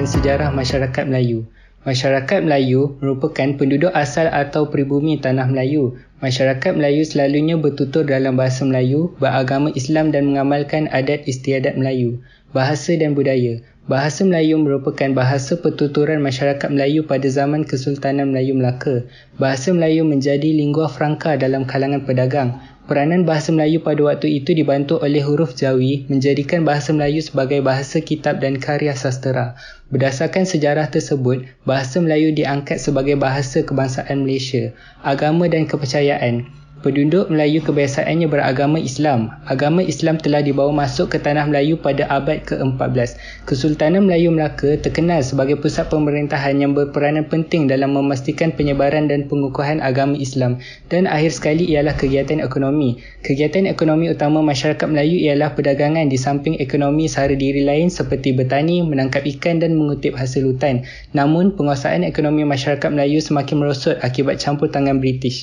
dan sejarah masyarakat Melayu. Masyarakat Melayu merupakan penduduk asal atau pribumi tanah Melayu. Masyarakat Melayu selalunya bertutur dalam bahasa Melayu, beragama Islam dan mengamalkan adat istiadat Melayu. Bahasa dan budaya. Bahasa Melayu merupakan bahasa pertuturan masyarakat Melayu pada zaman Kesultanan Melayu Melaka. Bahasa Melayu menjadi lingua franca dalam kalangan pedagang. Peranan bahasa Melayu pada waktu itu dibantu oleh huruf Jawi menjadikan bahasa Melayu sebagai bahasa kitab dan karya sastera. Berdasarkan sejarah tersebut, bahasa Melayu diangkat sebagai bahasa kebangsaan Malaysia. Agama dan kepercayaan. Penduduk Melayu kebiasaannya beragama Islam. Agama Islam telah dibawa masuk ke tanah Melayu pada abad ke-14. Kesultanan Melayu Melaka terkenal sebagai pusat pemerintahan yang berperanan penting dalam memastikan penyebaran dan pengukuhan agama Islam. Dan akhir sekali ialah kegiatan ekonomi. Kegiatan ekonomi utama masyarakat Melayu ialah perdagangan di samping ekonomi sara diri lain seperti bertani, menangkap ikan dan mengutip hasil hutan. Namun, penguasaan ekonomi masyarakat Melayu semakin merosot akibat campur tangan British.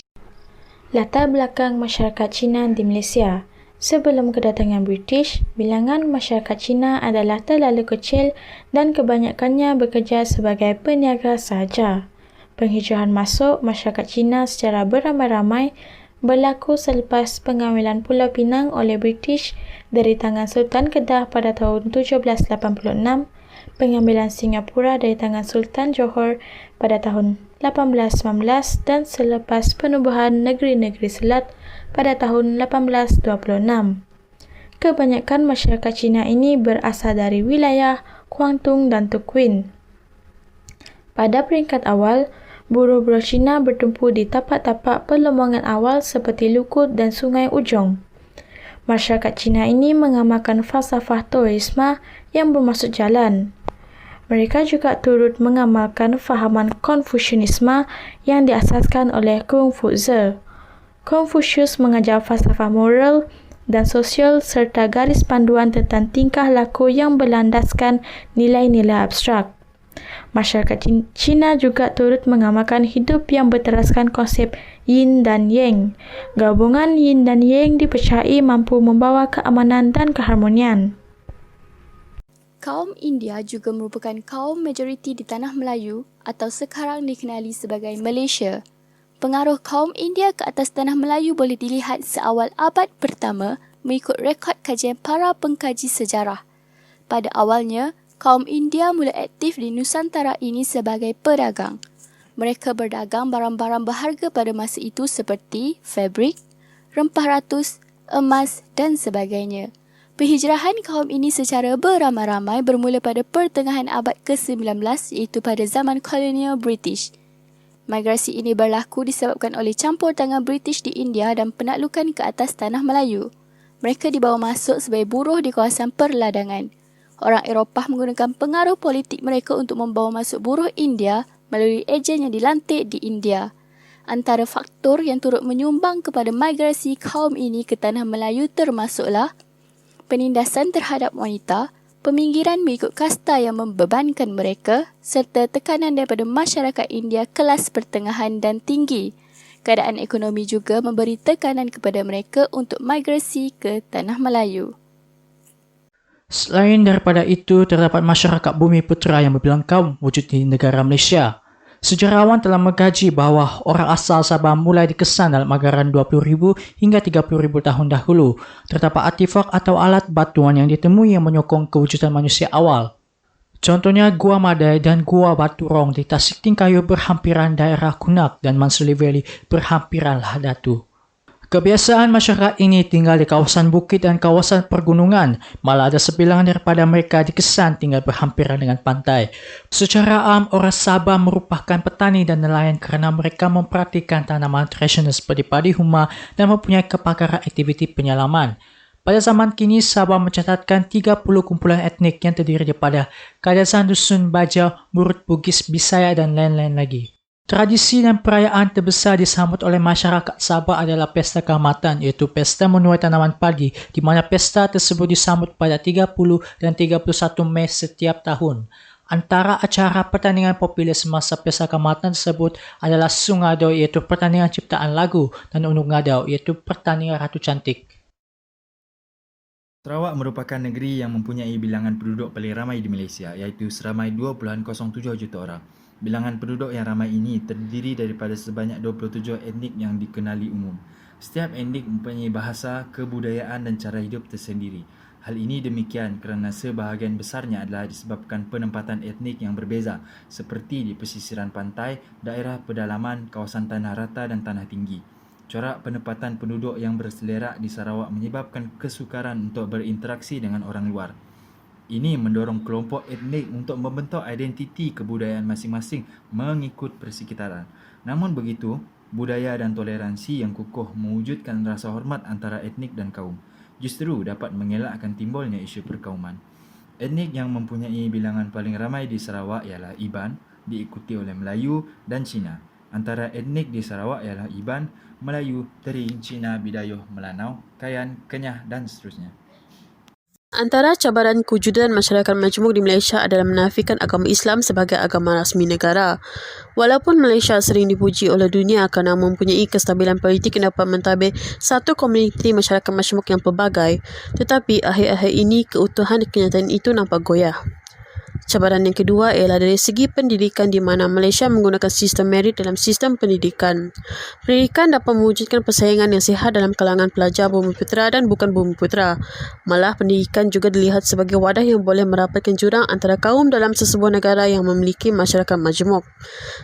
Latar belakang masyarakat Cina di Malaysia. Sebelum kedatangan British, bilangan masyarakat Cina adalah terlalu kecil dan kebanyakannya bekerja sebagai peniaga sahaja. Penghijrahan masuk masyarakat Cina secara beramai-ramai berlaku selepas pengambilan Pulau Pinang oleh British dari tangan Sultan Kedah pada tahun 1786, pengambilan Singapura dari tangan Sultan Johor pada tahun 1819 dan selepas penubuhan negeri-negeri Selat pada tahun 1826. Kebanyakan masyarakat Cina ini berasal dari wilayah Kuangtung dan Tukwin. Pada peringkat awal, buruh-buruh Cina bertumpu di tapak-tapak perlombongan awal seperti Lukut dan Sungai Ujong. Masyarakat Cina ini mengamalkan falsafah Taoisme yang bermaksud jalan. Mereka juga turut mengamalkan fahaman Konfusianisme yang diasaskan oleh Kongfuze. Konfusius mengajar falsafah moral dan sosial serta garis panduan tentang tingkah laku yang berlandaskan nilai-nilai abstrak. Masyarakat Cina juga turut mengamalkan hidup yang berteraskan konsep Yin dan Yang. Gabungan Yin dan Yang dipercayai mampu membawa keamanan dan keharmonian. Kaum India juga merupakan kaum majoriti di tanah Melayu atau sekarang dikenali sebagai Malaysia. Pengaruh kaum India ke atas tanah Melayu boleh dilihat seawal abad pertama mengikut rekod kajian para pengkaji sejarah. Pada awalnya, kaum India mula aktif di Nusantara ini sebagai pedagang. Mereka berdagang barang-barang berharga pada masa itu seperti fabrik, rempah ratus, emas dan sebagainya. Penghijrahan kaum ini secara beramai-ramai bermula pada pertengahan abad ke-19 iaitu pada zaman kolonial British. Migrasi ini berlaku disebabkan oleh campur tangan British di India dan penaklukan ke atas tanah Melayu. Mereka dibawa masuk sebagai buruh di kawasan perladangan. Orang Eropah menggunakan pengaruh politik mereka untuk membawa masuk buruh India melalui ejen yang dilantik di India. Antara faktor yang turut menyumbang kepada migrasi kaum ini ke tanah Melayu termasuklah penindasan terhadap wanita, peminggiran mengikut kasta yang membebankan mereka, serta tekanan daripada masyarakat India kelas pertengahan dan tinggi. Keadaan ekonomi juga memberi tekanan kepada mereka untuk migrasi ke tanah Melayu. Selain daripada itu, terdapat masyarakat Bumi Putera yang berbilang kaum wujud di negara Malaysia. Sejarawan telah mengkaji bahawa orang asal Sabah mulai dikesan dalam agaran 20,000 hingga 30,000 tahun dahulu. Terdapat artifak atau alat batuan yang ditemui yang menyokong kewujudan manusia awal. Contohnya Gua Madai dan Gua Batu Rong di Tasik Tingkayu berhampiran daerah Kunak dan Manseli Valley berhampiran Lahadatu. Kebiasaan masyarakat ini tinggal di kawasan bukit dan kawasan pergunungan, malah ada sebilangan daripada mereka dikesan tinggal berhampiran dengan pantai. Secara am, orang Sabah merupakan petani dan nelayan kerana mereka mempraktikkan tanaman tradisional seperti padi huma dan mempunyai kepakaran aktiviti penyelaman. Pada zaman kini, Sabah mencatatkan 30 kumpulan etnik yang terdiri daripada Kadazan Dusun, Bajau, Murut, Bugis, Bisaya dan lain-lain lagi. Tradisi dan perayaan terbesar disambut oleh masyarakat Sabah adalah Pesta Kehormatan iaitu pesta menuai tanaman padi di mana pesta tersebut disambut pada 30 dan 31 Mei setiap tahun. Antara acara pertandingan popular semasa Pesta Kehormatan tersebut adalah Sungadau iaitu pertandingan ciptaan lagu dan Unung Ngadau iaitu pertandingan Ratu Cantik. Sarawak merupakan negeri yang mempunyai bilangan penduduk paling ramai di Malaysia, iaitu seramai 2.07 juta orang. Bilangan penduduk yang ramai ini terdiri daripada sebanyak 27 etnik yang dikenali umum. Setiap etnik mempunyai bahasa, kebudayaan dan cara hidup tersendiri. Hal ini demikian kerana sebahagian besarnya adalah disebabkan penempatan etnik yang berbeza, seperti di pesisiran pantai, daerah pedalaman, kawasan tanah rata dan tanah tinggi. Corak penempatan penduduk yang berselerak di Sarawak menyebabkan kesukaran untuk berinteraksi dengan orang luar. Ini mendorong kelompok etnik untuk membentuk identiti kebudayaan masing-masing mengikut persekitaran. Namun begitu, budaya dan toleransi yang kukuh mewujudkan rasa hormat antara etnik dan kaum, justru dapat mengelakkan timbulnya isu perkauman. Etnik yang mempunyai bilangan paling ramai di Sarawak ialah Iban, diikuti oleh Melayu dan Cina. Antara etnik di Sarawak ialah Iban, Melayu, Teri, Cina, Bidayuh, Melanau, Kayan, Kenyah dan seterusnya. Antara cabaran kewujudan masyarakat majmuk di Malaysia adalah menafikan agama Islam sebagai agama rasmi negara. Walaupun Malaysia sering dipuji oleh dunia kerana mempunyai kestabilan politik yang dapat mentadbir satu komuniti masyarakat majmuk yang pelbagai, tetapi akhir-akhir ini keutuhan kenyataan itu nampak goyah. Cabaran yang kedua ialah dari segi pendidikan di mana Malaysia menggunakan sistem merit dalam sistem pendidikan. Pendidikan dapat mewujudkan persaingan yang sihat dalam kalangan pelajar Bumiputera dan bukan Bumiputera. Malah pendidikan juga dilihat sebagai wadah yang boleh merapatkan jurang antara kaum dalam sesebuah negara yang memiliki masyarakat majmuk.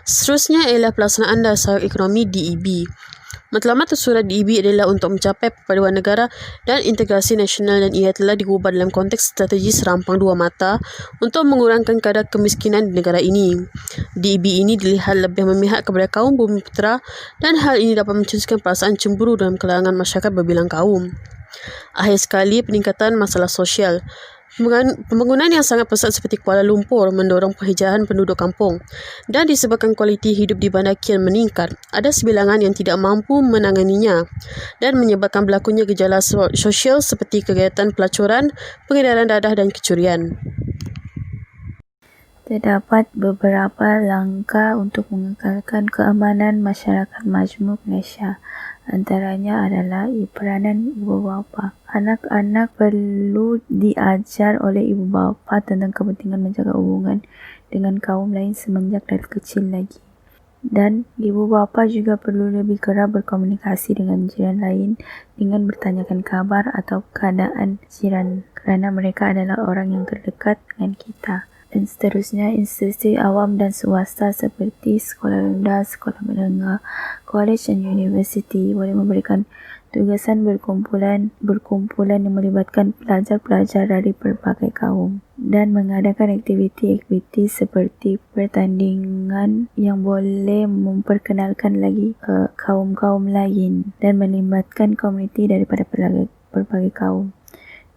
Seterusnya ialah pelaksanaan dasar ekonomi DEB. Matlamat tersurat DEB adalah untuk mencapai perpaduan negara dan integrasi nasional dan ia telah diubah dalam konteks strategi serampang dua mata untuk mengurangkan kadar kemiskinan di negara ini. DEB ini dilihat lebih memihak kepada kaum Bumiputera dan hal ini dapat mencetuskan perasaan cemburu dalam kalangan masyarakat berbilang kaum. Akhir sekali, peningkatan masalah sosial. Pembangunan yang sangat pesat seperti Kuala Lumpur mendorong penghijauan penduduk kampung dan disebabkan kualiti hidup di bandar kian meningkat, ada sebilangan yang tidak mampu menanganinya dan menyebabkan berlakunya gejala sosial seperti kegiatan pelacuran, pengedaran dadah dan kecurian. Terdapat beberapa langkah untuk mengekalkan keamanan masyarakat majmuk Malaysia. Antaranya adalah peranan ibu bapa. Anak-anak perlu diajar oleh ibu bapa tentang kepentingan menjaga hubungan dengan kaum lain semenjak dari kecil lagi. Dan ibu bapa juga perlu lebih kerap berkomunikasi dengan jiran lain dengan bertanyakan kabar atau keadaan jiran kerana mereka adalah orang yang terdekat dengan kita. Dan seterusnya, institusi awam dan swasta seperti sekolah rendah, sekolah menengah, college dan universiti boleh memberikan tugasan berkumpulan yang melibatkan pelajar-pelajar dari pelbagai kaum dan mengadakan aktiviti-aktiviti seperti pertandingan yang boleh memperkenalkan lagi kaum-kaum lain dan melibatkan komuniti daripada pelbagai kaum.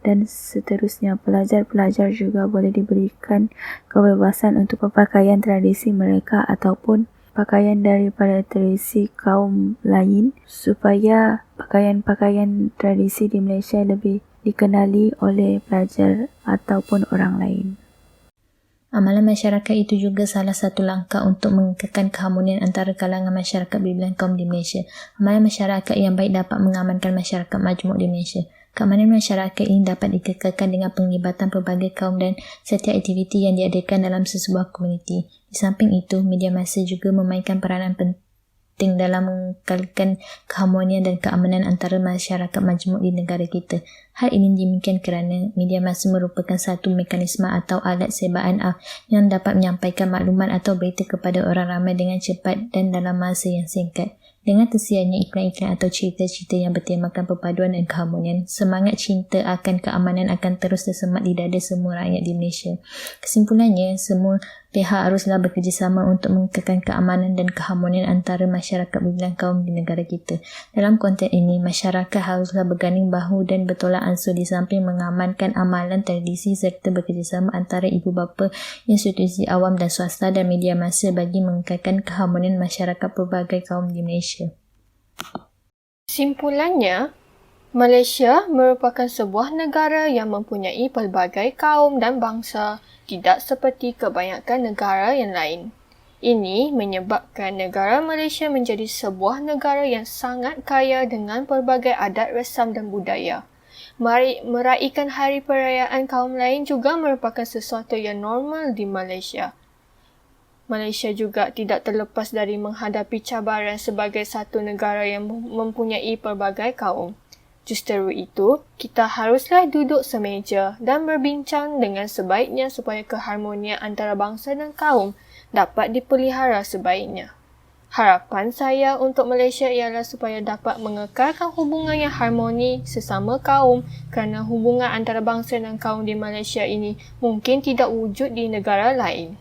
Dan seterusnya, pelajar-pelajar juga boleh diberikan kebebasan untuk berpakaian tradisi mereka ataupun pakaian daripada tradisi kaum lain supaya pakaian-pakaian tradisi di Malaysia lebih dikenali oleh pelajar ataupun orang lain. Amalan masyarakat itu juga salah satu langkah untuk mengekalkan keharmonian antara kalangan masyarakat berbilang kaum di Malaysia. Amalan masyarakat yang baik dapat mengamankan masyarakat majmuk di Malaysia. Keamanan masyarakat ini dapat dikekalkan dengan penglibatan pelbagai kaum dan setiap aktiviti yang diadakan dalam sesebuah komuniti. Di samping itu, media massa juga memainkan peranan penting dalam mengekalkan keharmonian dan keamanan antara masyarakat majmuk di negara kita. Hal ini demikian kerana media massa merupakan satu mekanisme atau alat sebaan yang dapat menyampaikan maklumat atau berita kepada orang ramai dengan cepat dan dalam masa yang singkat. Dengan tersiarnya iklan-iklan atau cerita-cerita yang bertemakan perpaduan dan keharmonian, semangat cinta akan keamanan akan terus tersemat di dada semua rakyat di Malaysia. Kesimpulannya, semua pihak haruslah bekerjasama untuk mengekalkan keamanan dan keharmonian antara masyarakat berbilang kaum di negara kita. Dalam konteks ini, masyarakat haruslah berganding bahu dan bertolak ansur di samping mengamankan amalan tradisi serta bekerjasama antara ibu bapa, institusi awam dan swasta dan media massa bagi mengekalkan keharmonian masyarakat pelbagai kaum di Malaysia. Simpulannya, Malaysia merupakan sebuah negara yang mempunyai pelbagai kaum dan bangsa, tidak seperti kebanyakan negara yang lain. Ini menyebabkan negara Malaysia menjadi sebuah negara yang sangat kaya dengan pelbagai adat resam dan budaya. Meraihkan hari perayaan kaum lain juga merupakan sesuatu yang normal di Malaysia. Malaysia juga tidak terlepas dari menghadapi cabaran sebagai satu negara yang mempunyai pelbagai kaum. Justeru itu, kita haruslah duduk semeja dan berbincang dengan sebaiknya supaya keharmonian antara bangsa dan kaum dapat dipelihara sebaiknya. Harapan saya untuk Malaysia ialah supaya dapat mengekalkan hubungan yang harmoni sesama kaum kerana hubungan antara bangsa dan kaum di Malaysia ini mungkin tidak wujud di negara lain.